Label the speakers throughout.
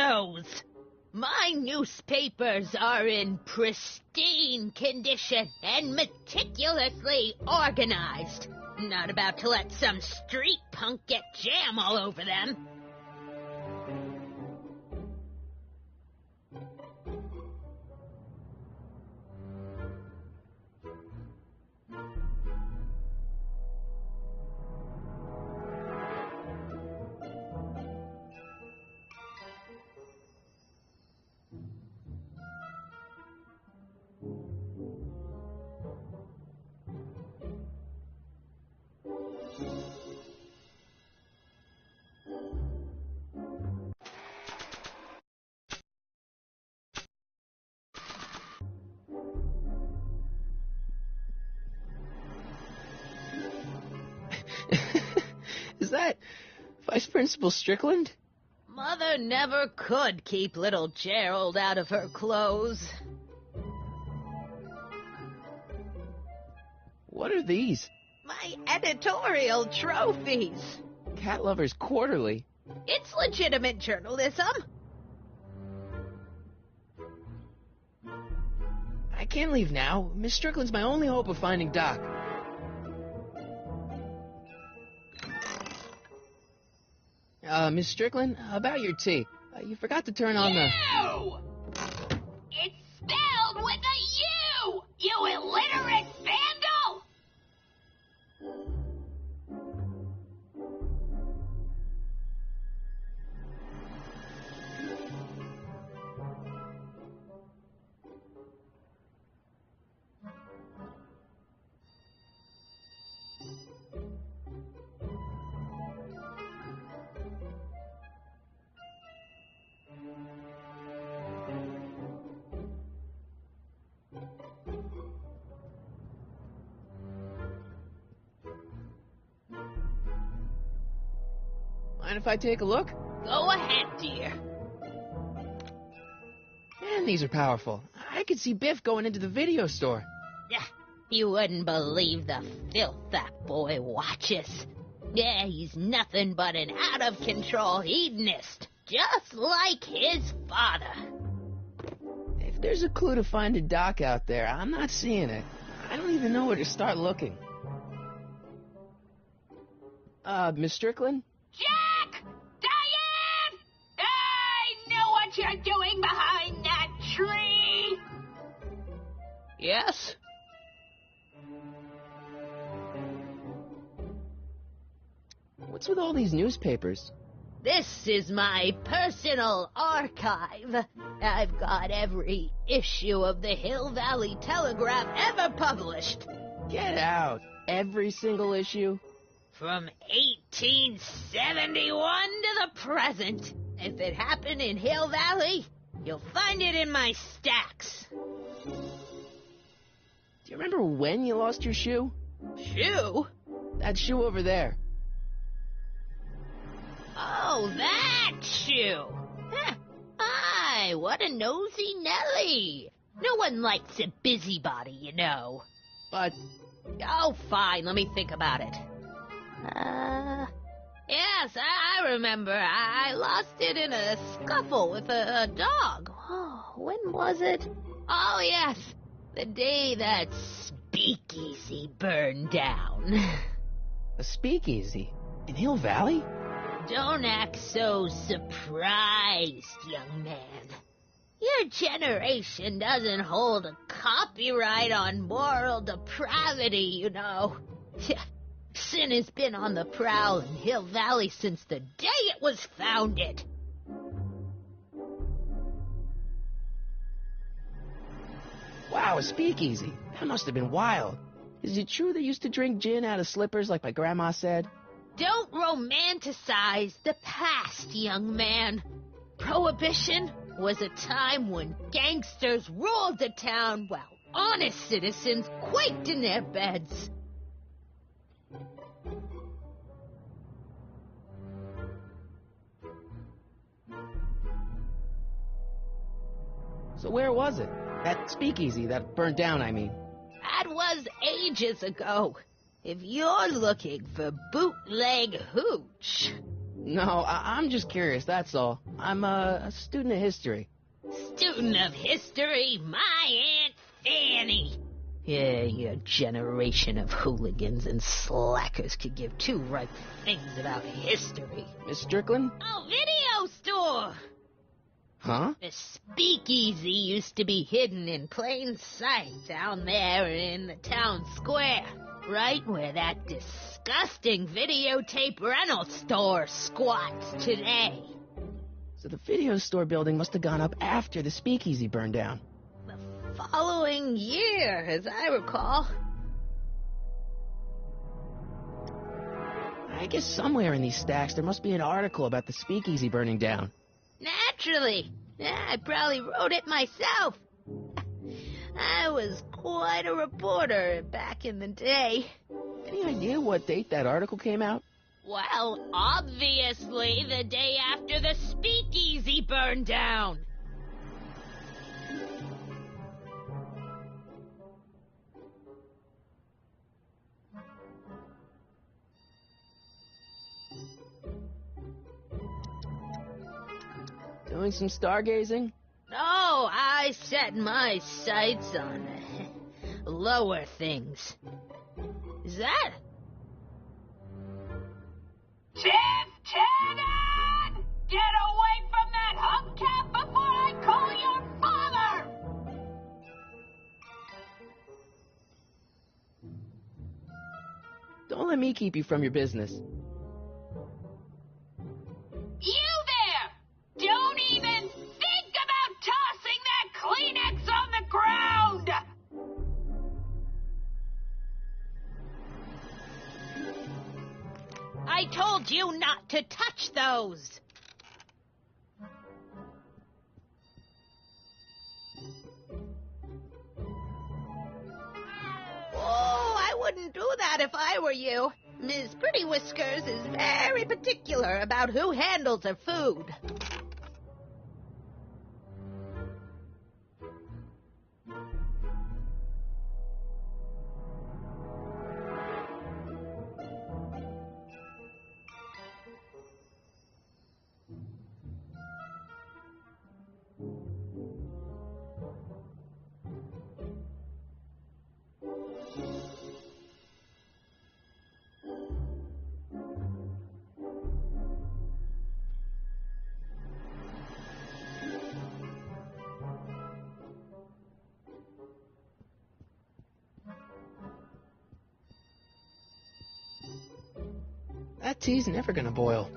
Speaker 1: those? My newspapers are in pristine condition and meticulously organized. Not about to let some street punk get jam all over them.
Speaker 2: Is that Vice Principal Strickland?
Speaker 1: Mother never could keep little Gerald out of her clothes.
Speaker 2: What are these?
Speaker 1: My editorial trophies.
Speaker 2: Cat Lovers Quarterly.
Speaker 1: It's legitimate journalism.
Speaker 2: I can't leave now. Miss Strickland's my only hope of finding Doc. Miss Strickland, about your tea. You forgot to turn on the...
Speaker 3: You! It's spelled with a U! You illiterate vandal!
Speaker 2: Mind if I take a look?
Speaker 1: Go ahead, dear.
Speaker 2: Man, these are powerful. I could see Biff going into the video store.
Speaker 1: You wouldn't believe the filth that boy watches. Yeah, he's nothing but an out-of-control hedonist, just like his father.
Speaker 2: If there's a clue to finding Doc out there, I'm not seeing it. I don't even know where to start looking. Miss Strickland?
Speaker 3: Jack! Diane! I know what you're doing behind that tree!
Speaker 2: Yes? What's with all these newspapers?
Speaker 1: This is my personal archive. I've got every issue of the Hill Valley Telegraph ever published.
Speaker 2: Get out. Every single issue?
Speaker 1: From 1871 to the present. If it happened in Hill Valley, you'll find it in my stacks.
Speaker 2: Do you remember when you lost your shoe?
Speaker 1: Shoe?
Speaker 2: That shoe over there.
Speaker 1: Oh, that shoe. Aye, what a nosy Nelly. No one likes a busybody, you know.
Speaker 2: But...
Speaker 1: Oh, fine, let me think about it. Yes, I remember. I lost it in a scuffle with a dog. Oh, when was it? Oh, yes, the day that speakeasy burned down.
Speaker 2: A speakeasy? In Hill Valley?
Speaker 1: Don't act so surprised, young man. Your generation doesn't hold a copyright on moral depravity, you know. Sin has been on the prowl in Hill Valley since the day it was founded.
Speaker 2: Wow, a speakeasy. That must have been wild. Is it true they used to drink gin out of slippers like my grandma said?
Speaker 1: Don't romanticize the past, young man. Prohibition was a time when gangsters ruled the town while honest citizens quaked in their beds.
Speaker 2: So where was it? That speakeasy that burnt down, I mean.
Speaker 1: That was ages ago. If you're looking for bootleg hooch...
Speaker 2: No, I'm just curious, that's all. I'm a student of history.
Speaker 1: Student of history, my Aunt Fanny. Yeah, your generation of hooligans and slackers could give two right things about history.
Speaker 2: Miss Strickland?
Speaker 1: Oh, video store!
Speaker 2: Huh?
Speaker 1: The speakeasy used to be hidden in plain sight down there in the town square, right where that disgusting videotape rental store squats today.
Speaker 2: So the video store building must have gone up after the speakeasy burned down.
Speaker 1: The following year, as I recall.
Speaker 2: I guess somewhere in these stacks there must be an article about the speakeasy burning down.
Speaker 1: Naturally. Yeah, I probably wrote it myself. I was quite a reporter back in the day.
Speaker 2: Any idea what date that article came out?
Speaker 1: Well, obviously the day after the speakeasy burned down.
Speaker 2: Doing some stargazing?
Speaker 1: No, I set my sights on lower things. Is that?
Speaker 3: Lieutenant! Get away from that hubcap before I call your father!
Speaker 2: Don't let me keep you from your business.
Speaker 3: You there! Don't even think about tossing that Kleenex on the ground!
Speaker 1: I told you not to touch those. Oh, I wouldn't do that if I were you. Ms. Pretty Whiskers is very particular about who handles her food.
Speaker 2: That tea's never gonna boil.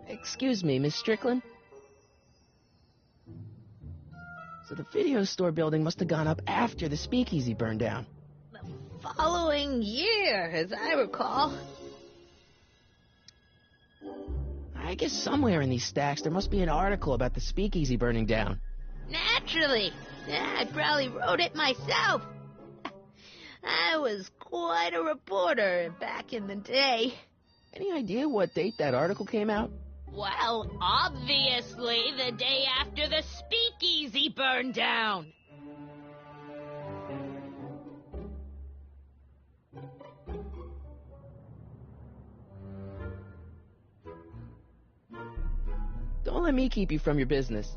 Speaker 2: Excuse me, Miss Strickland? So the video store building must have gone up after the speakeasy burned down.
Speaker 1: The following year, as I recall.
Speaker 2: I guess somewhere in these stacks there must be an article about the speakeasy burning down.
Speaker 1: Naturally. Yeah, I probably wrote it myself. I was quite a reporter back in the day.
Speaker 2: Any idea what date that article came out?
Speaker 1: Well, obviously the day after the speakeasy burned down.
Speaker 2: Don't let me keep you from your business.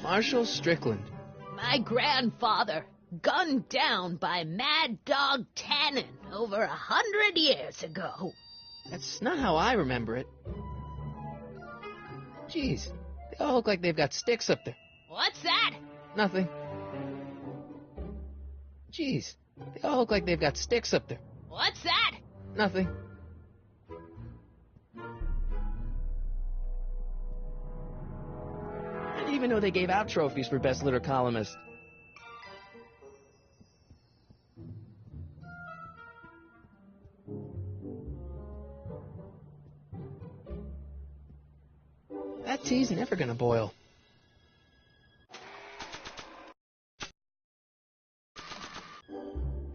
Speaker 2: Marshal Strickland.
Speaker 1: My grandfather, gunned down by Mad Dog Tannen over 100 years ago.
Speaker 2: That's not how I remember it. Jeez, they all look like they've got sticks up there.
Speaker 1: What's that?
Speaker 2: Nothing. Jeez, they all look like they've got sticks up there.
Speaker 1: What's that?
Speaker 2: Nothing. I didn't even know they gave out trophies for best litter columnist. That tea's never gonna boil.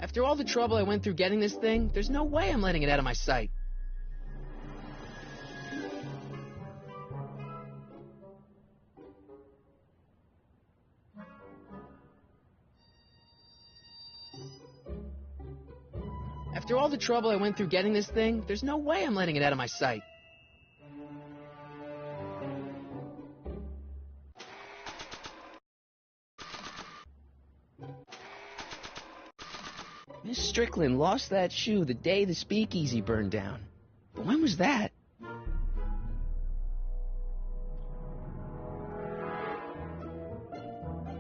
Speaker 2: After all the trouble I went through getting this thing, there's no way I'm letting it out of my sight. After all the trouble I went through getting this thing, there's no way I'm letting it out of my sight. Miss Strickland lost that shoe the day the speakeasy burned down. But when was that?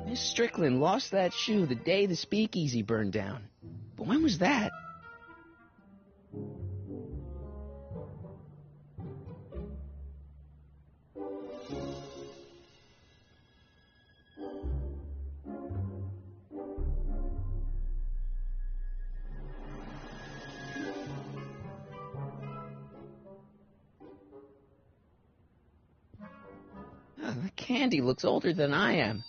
Speaker 2: Miss Strickland lost that shoe the day the speakeasy burned down. But when was that? The candy looks older than I am.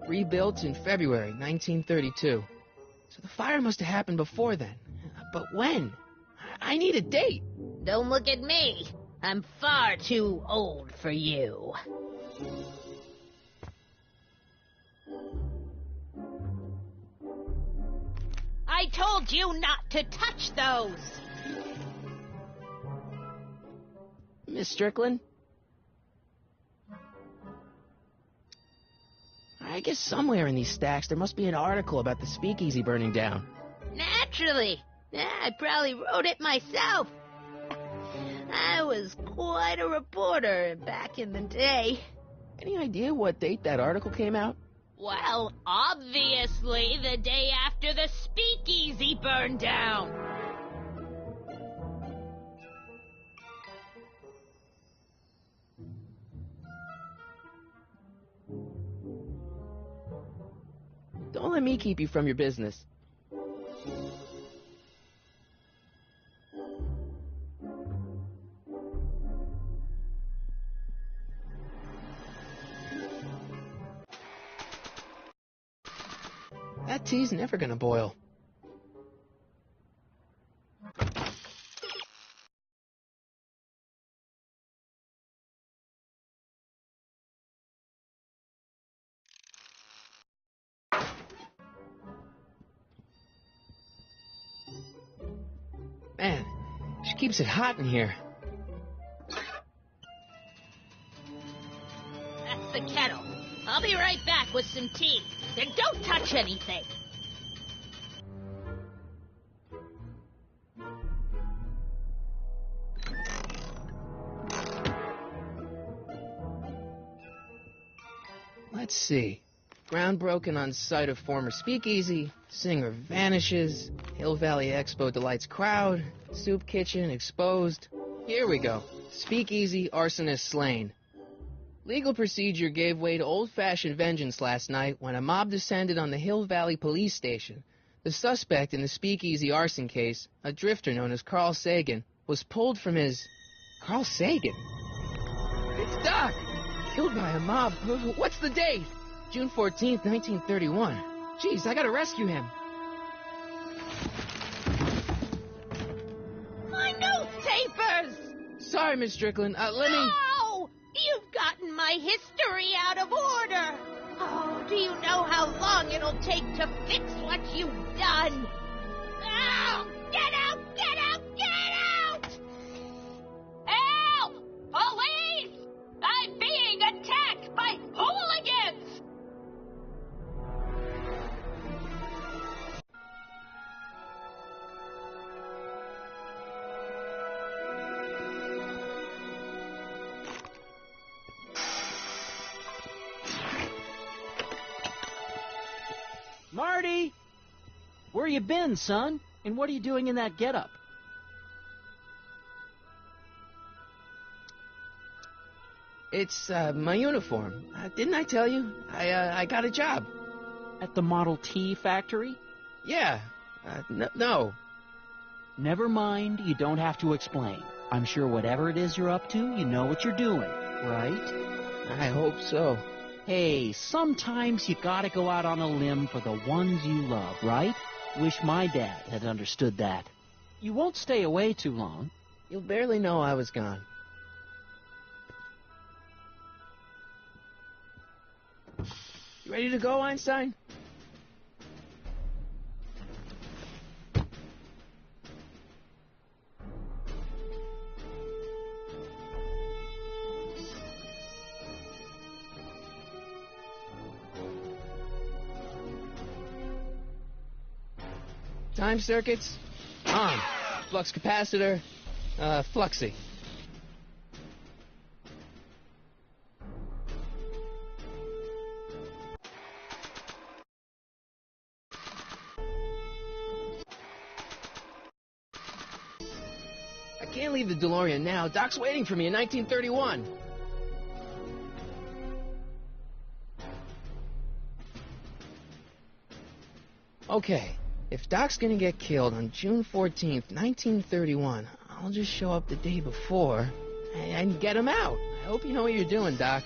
Speaker 2: Rebuilt in February 1932. So the fire must have happened before then. But when? I need a date.
Speaker 1: Don't look at me. I'm far too old for you. I told you not to touch those.
Speaker 2: Miss Strickland? I guess somewhere in these stacks there must be an article about the speakeasy burning down.
Speaker 1: Naturally. I probably wrote it myself. I was quite a reporter back in the day.
Speaker 2: Any idea what date that article came out?
Speaker 1: Well, obviously the day after the speakeasy burned down.
Speaker 2: Don't let me keep you from your business. That tea's never gonna boil. Man, she keeps it hot in here.
Speaker 1: That's the kettle. I'll be right back with some tea. Then don't touch anything.
Speaker 2: Let's see. Ground broken on site of former speakeasy. Singer vanishes. Hill Valley Expo delights crowd. Soup kitchen exposed. Here we go. Speakeasy arsonist slain. Legal procedure gave way to old-fashioned vengeance last night when a mob descended on the Hill Valley police station. The suspect in the speakeasy arson case, a drifter known as Carl Sagan, was pulled from his... Carl Sagan? It's Doc! Killed by a mob. What's the date? June 14th, 1931. Jeez, I gotta rescue him.
Speaker 1: My newspapers!
Speaker 2: Sorry, Miss Strickland. Let me...
Speaker 1: No! You've gotten my history out of order. Oh, Do you know how long it'll take to fix what you've done? Oh, get out! Get out! Get out!
Speaker 3: Help! Police! I'm being attacked by hooligans!
Speaker 4: Marty! Where you been, son? And what are you doing in that getup?
Speaker 2: It's my uniform. Didn't I tell you? I got a job.
Speaker 4: At the Model T factory?
Speaker 2: Yeah. No.
Speaker 4: Never mind, you don't have to explain. I'm sure whatever it is you're up to, you know what you're doing, right?
Speaker 2: I hope so.
Speaker 4: Hey, sometimes you gotta go out on a limb for the ones you love, right? Wish my dad had understood that. You won't stay away too long.
Speaker 2: You'll barely know I was gone. You ready to go, Einstein? Time circuits on. Flux capacitor, fluxy. I can't leave the DeLorean now. Doc's waiting for me in 1931. Okay. If Doc's gonna get killed on June 14th, 1931, I'll just show up the day before and get him out. I hope you know what you're doing, Doc.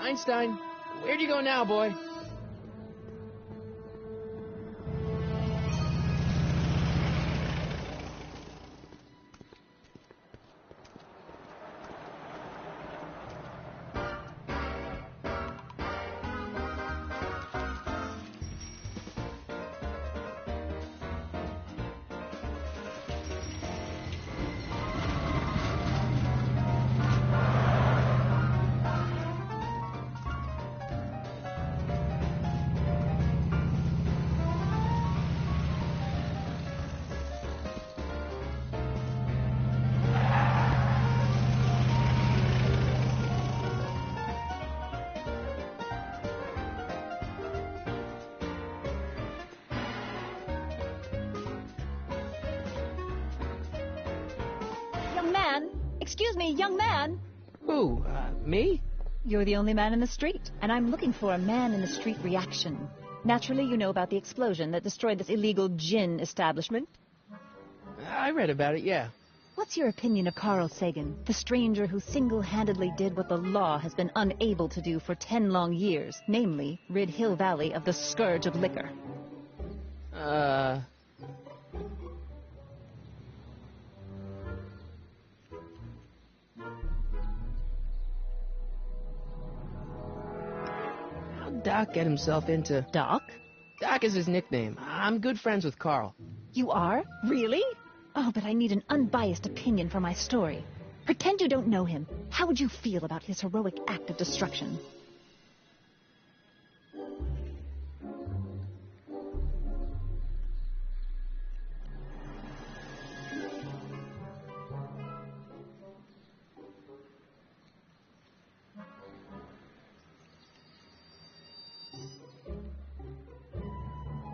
Speaker 2: Einstein, where'd you go now, boy?
Speaker 5: Young man! Excuse me, young man!
Speaker 2: Who, me?
Speaker 5: You're the only man in the street, and I'm looking for a man-in-the-street reaction. Naturally, you know about the explosion that destroyed this illegal gin establishment.
Speaker 2: I read about it, yeah.
Speaker 5: What's your opinion of Carl Sagan, the stranger who single-handedly did what the law has been unable to do for 10 long years, namely, rid Hill Valley of the scourge of liquor?
Speaker 2: How'd Doc get himself into...
Speaker 5: Doc?
Speaker 2: Doc is his nickname. I'm good friends with Carl.
Speaker 5: You are? Really? Oh, but I need an unbiased opinion for my story. Pretend you don't know him. How would you feel about his heroic act of destruction?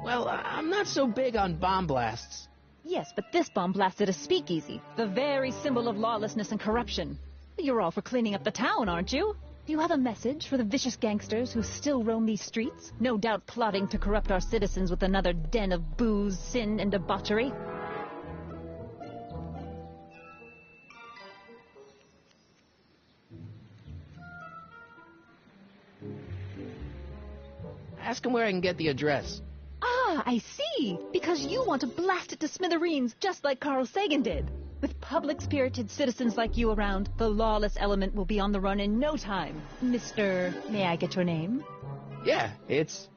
Speaker 2: Well, I'm not so big on bomb blasts.
Speaker 5: Yes, but this bomb blasted a speakeasy, the very symbol of lawlessness and corruption. You're all for cleaning up the town, aren't you? Do you have a message for the vicious gangsters who still roam these streets, no doubt plotting to corrupt our citizens with another den of booze, sin, and debauchery?
Speaker 2: Ask him where I can get the address.
Speaker 5: Ah, I see. Because you want to blast it to smithereens, just like Carl Sagan did. With public-spirited citizens like you around, the lawless element will be on the run in no time. Mr. May I get your name?
Speaker 2: Yeah, it's...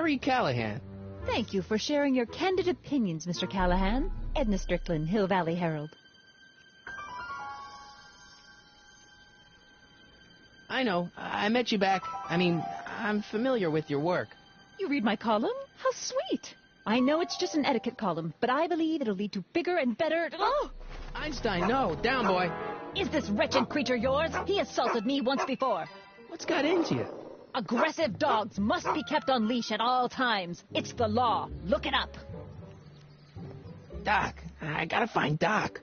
Speaker 2: Harry Callahan.
Speaker 5: Thank you for sharing your candid opinions, Mr. Callahan. Edna Strickland, Hill Valley Herald.
Speaker 2: I know. I met you back. I'm familiar with your work.
Speaker 5: You read my column? How sweet. I know it's just an etiquette column, but I believe it'll lead to bigger and better... Oh!
Speaker 2: Einstein, no. Down, boy.
Speaker 5: Is this wretched creature yours? He assaulted me once before.
Speaker 2: What's got into you?
Speaker 5: Aggressive dogs must be kept on leash at all times. It's the law. Look it up.
Speaker 2: Doc. I gotta find Doc.